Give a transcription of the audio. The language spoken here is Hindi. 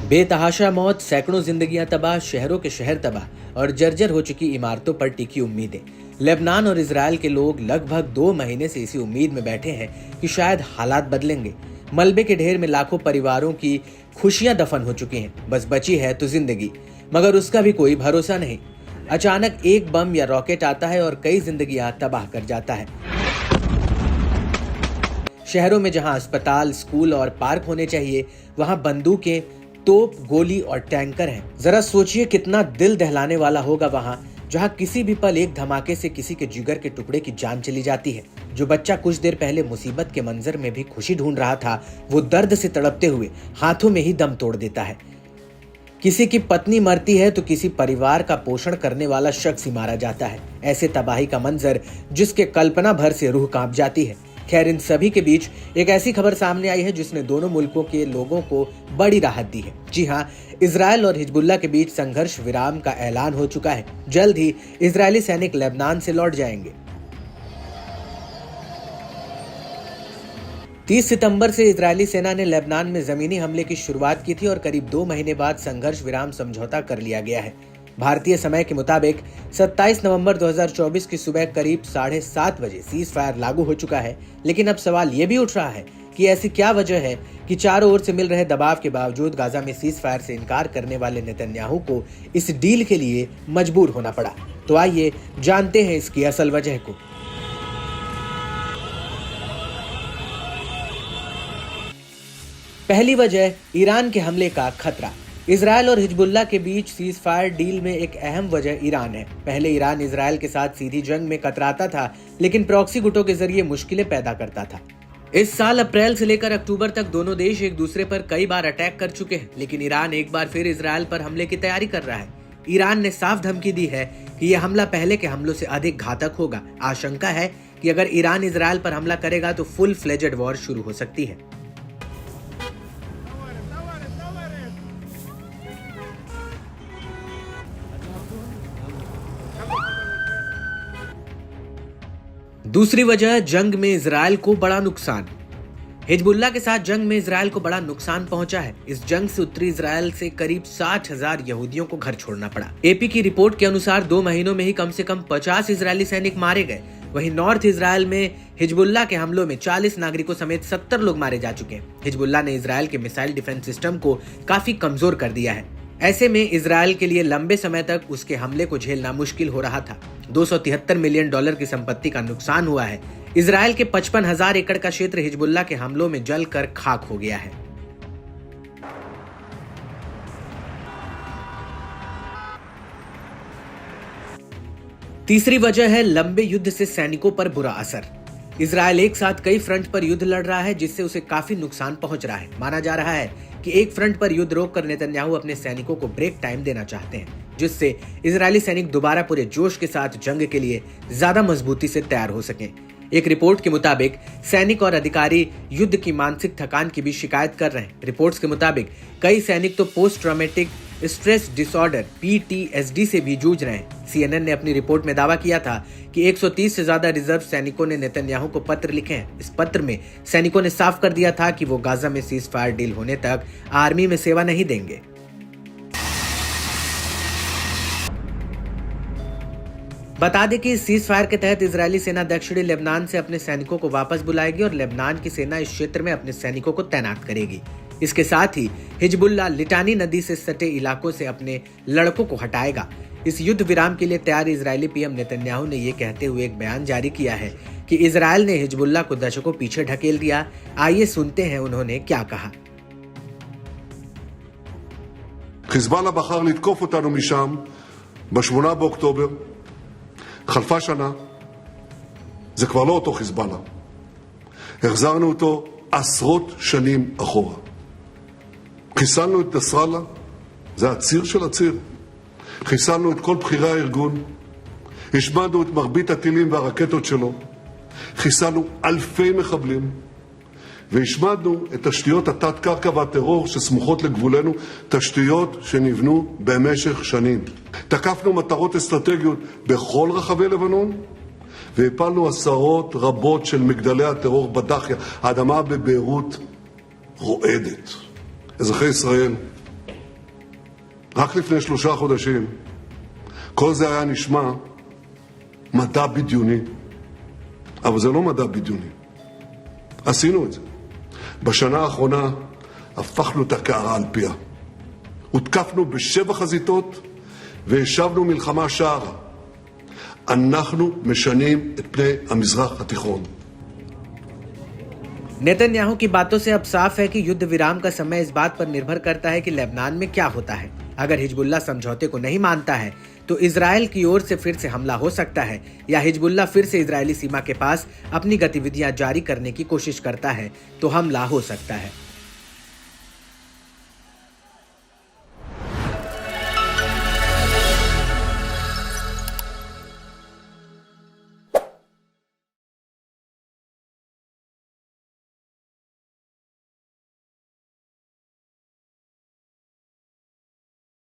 बेतहाशा मौत, सैकड़ों जिंदगियां तबाह, शहरों के शहर तबाह और जर्जर हो चुकी इमारतों पर टिकी उम्मीदें। लेबनान और इजराइल के लोग लगभग 2 महीने से इसी उम्मीद में बैठे हैं कि शायद हालात बदलेंगे। मलबे के ढेर में लाखों परिवारों की खुशियां दफन हो चुकी हैं, बस बची है तो जिंदगी, मगर उसका भी कोई भरोसा नहीं। अचानक एक बम या रॉकेट आता है और कई जिंदगियां तबाह कर जाता है। शहरों में जहां अस्पताल, स्कूल और पार्क होने चाहिए, वहां बंदूकें, तोप, गोली और टैंकर हैं। जरा सोचिए कितना दिल दहलाने वाला होगा वहां, जहां किसी भी पल एक धमाके से किसी के जिगर के टुकड़े की जान चली जाती है। जो बच्चा कुछ देर पहले मुसीबत के मंजर में भी खुशी ढूंढ रहा था, वो दर्द से तड़पते हुए हाथों में ही दम तोड़ देता है। किसी की पत्नी मरती है तो किसी परिवार का पोषण करने वाला शख्स ही मारा जाता है। ऐसे तबाही का मंजर जिसके कल्पना भर से रूह कांप जाती है। खैर, इन सभी के बीच एक ऐसी खबर सामने आई है जिसने दोनों मुल्कों के लोगों को बड़ी राहत दी है। जी हां, इजराइल और हिजबुल्लाह के बीच संघर्ष विराम का ऐलान हो चुका है। जल्द ही इजरायली सैनिक लेबनान से लौट जाएंगे। 30 सितंबर से इजरायली सेना ने लेबनान में जमीनी हमले की शुरुआत की थी और करीब 2 महीने बाद संघर्ष विराम समझौता कर लिया गया है। भारतीय समय के मुताबिक 27 नवंबर 2024 की सुबह करीब 7:30 बजे सीज फायर लागू हो चुका है। लेकिन अब सवाल ये भी उठ रहा है कि ऐसी क्या वजह है कि चारों ओर से मिल रहे दबाव के बावजूद गाजा में सीज फायर से इनकार करने वाले नेतन्याहू को इस डील के लिए मजबूर होना पड़ा। तो आइए जानते हैं इसकी असल वजह को। पहली वजह, ईरान के हमले का खतरा। इजराइल और हिजबुल्लाह के बीच सीज फायर डील में एक अहम वजह ईरान है। पहले ईरान इजराइल के साथ सीधी जंग में कतराता था, लेकिन प्रॉक्सी गुटों के जरिए मुश्किलें पैदा करता था। इस साल अप्रैल से लेकर अक्टूबर तक दोनों देश एक दूसरे पर कई बार अटैक कर चुके हैं, लेकिन ईरान एक बार फिर इजराइल पर हमले की तैयारी कर रहा है। ईरान ने साफ धमकी दी है कि यह हमला पहले के हमलों से अधिक घातक होगा। आशंका है कि अगर ईरान इजराइल पर हमला करेगा तो फुल फ्लेजेड वॉर शुरू हो सकती है। दूसरी वजह, जंग में इजराइल को बड़ा नुकसान। हिजबुल्लाह के साथ जंग में इजराइल को बड़ा नुकसान पहुंचा है। इस जंग से उत्तरी इजराइल से करीब 60,000 यहूदियों को घर छोड़ना पड़ा। एपी की रिपोर्ट के अनुसार 2 महीनों में ही कम से कम 50 इजरायली सैनिक मारे गए। वहीं नॉर्थ इजराइल में हिजबुल्लाह के हमलों में 40 नागरिकों समेत 70 लोग मारे जा चुके हैं। हिजबुल्लाह ने इजराइल के मिसाइल डिफेंस सिस्टम को काफी कमजोर कर दिया है। ऐसे में इजराइल के लिए लंबे समय तक उसके हमले को झेलना मुश्किल हो रहा था। $273 मिलियन की संपत्ति का नुकसान हुआ है। इजराइल के 55,000 एकड़ का क्षेत्र हिजबुल्लाह के हमलों में जलकर खाक हो गया है। तीसरी वजह है लंबे युद्ध से सैनिकों पर बुरा असर। इजराइल एक साथ कई फ्रंट पर युद्ध लड़ रहा है, जिससे उसे काफी नुकसान पहुंच रहा है। माना जा रहा है कि एक फ्रंट पर युद्ध रोककर नेतन्याहू अपने सैनिकों को ब्रेक टाइम देना चाहते हैं, जिससे इजरायली सैनिक दोबारा पूरे जोश के साथ जंग के लिए ज्यादा मजबूती से तैयार हो सकें। एक रिपोर्ट के मुताबिक सैनिक और अधिकारी युद्ध की मानसिक थकान की भी शिकायत कर रहे हैं। रिपोर्ट्स के मुताबिक कई सैनिक तो post traumatic stress disorder PTSD से भी जूझ रहे हैं। CNN ने अपनी रिपोर्ट में दावा किया था कि 130 से ज्यादा रिजर्व सैनिकों ने नेतन्याहू को पत्र लिखे हैं। इस पत्र में सैनिकों ने साफ कर दिया था कि वो गाजा में सीज फायर डील होने तक आर्मी में सेवा नहीं देंगे। बता दें कि इस सीज फायर के तहत इजरायली सेना दक्षिणी लेबनान से अपने सैनिकों को वापस बुलाएगी और लेबनान की सेना इस क्षेत्र में अपने सैनिकों को तैनात करेगी। इसके साथ ही हिजबुल्लाह लिटानी नदी से सटे इलाकों से अपने लड़कों को हटाएगा। इस युद्ध विराम के लिए तैयार इजरायली पीएम नेतन्याहू ने यह कहते हुए एक बयान जारी किया है कि इजराइल ने हिजबुल्लाह को दशकों पीछे ढकेल दिया। आइए सुनते हैं उन्होंने क्या कहा। חיזבאללה בחר לתקוף אותנו משם ב-8 באוקטובר. חלפה שנה, זה כבר לא אותו חיזבאללה. החזרנו אותו עשרות שנים אחורה. חיסלנו את נסראללה, זה הציר של הציר. חיסלנו את כל בכירי הארגון. השמדנו את מרבית הטילים והרקטות שלו. חיסלנו אלפי מחבלים. והשמדנו את תשתיות התת-קרקע והטרור שסמוכות לגבולנו, תשתיות שנבנו במשך שנים. תקפנו מטרות אסטרטגיות בכל רחבי לבנון, והפלנו עשרות רבות של מגדלי הטרור בדחיה. האדמה בביירות רועדת. אזרחי ישראל, רק לפני 3 חודשים כל זה היה נשמע מדע בדיוני, אבל זה לא מדע בדיוני. עשינו את זה. בשנה האחרונה הפכנו את הקערה על פיה. הותקפנו ב7 חזיתות והשבנו מלחמה שערה. אנחנו משנים את פני המזרח התיכון. नेतन्याहू की बातों से अब साफ है कि युद्ध विराम का समय इस बात पर निर्भर करता है कि लेबनान में क्या होता है। अगर हिजबुल्लाह समझौते को नहीं मानता है तो इजराइल की ओर से फिर से हमला हो सकता है, या हिजबुल्लाह फिर से इजरायली सीमा के पास अपनी गतिविधियां जारी करने की कोशिश करता है तो हमला हो सकता है।